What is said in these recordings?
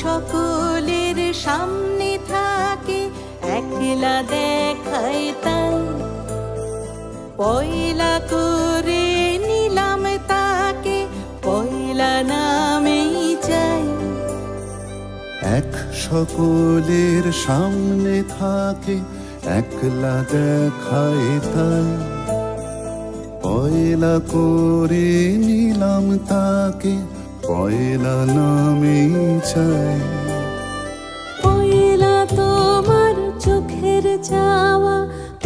সকলের সামনে থাকে, একলা দেখায় তাই। পয়লা করে নিলাম তাকে, পয়লা নামেই চাই। এক সকলের সামনে থাকে, একলা দেখায় তাই। পয়লা করে নিলাম তাকে, পয়লা নামেই চাই। পয়লা তোমার চোখের চাওয়া,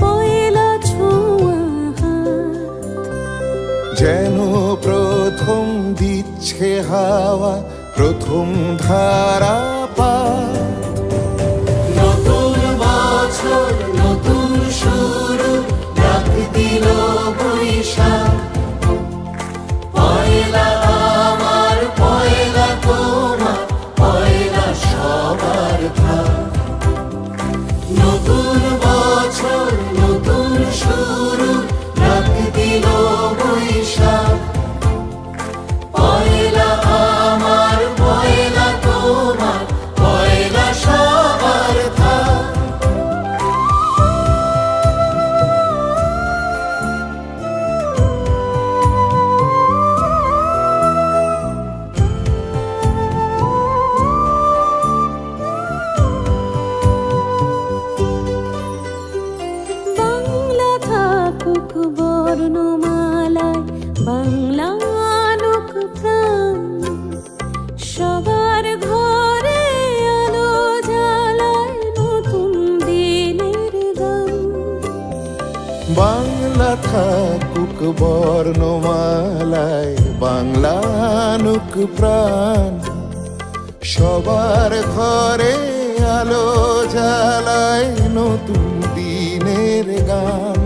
পয়লা ছোঁয়া যেন প্রথম দিচ্ছে হাওয়া, প্রথম ধারা পা। নতুন বছর নতুন শুরু, ডাক দিল বৈশাখ। পয়লা আমার, পয়লা তোমার, পয়লা সবার ভাগ। নতুন বছর নতুন শুরু, ডাক দিল বৈশাখ। পয়লা আমার, পয়লা তোমার, পয়লা সবার ভাগ। বাংলা থাকুক বর্ণমালায়, বাংলা আনুক প্রাণ। সবার ঘরে আলো জ্বালায় নতুন দিনের গান। বাংলা থাকুক বর্ণমালায়, বাংলা আনুক প্রাণ। সবার ঘরে আলো জ্বালায় নতুন দিনের গান।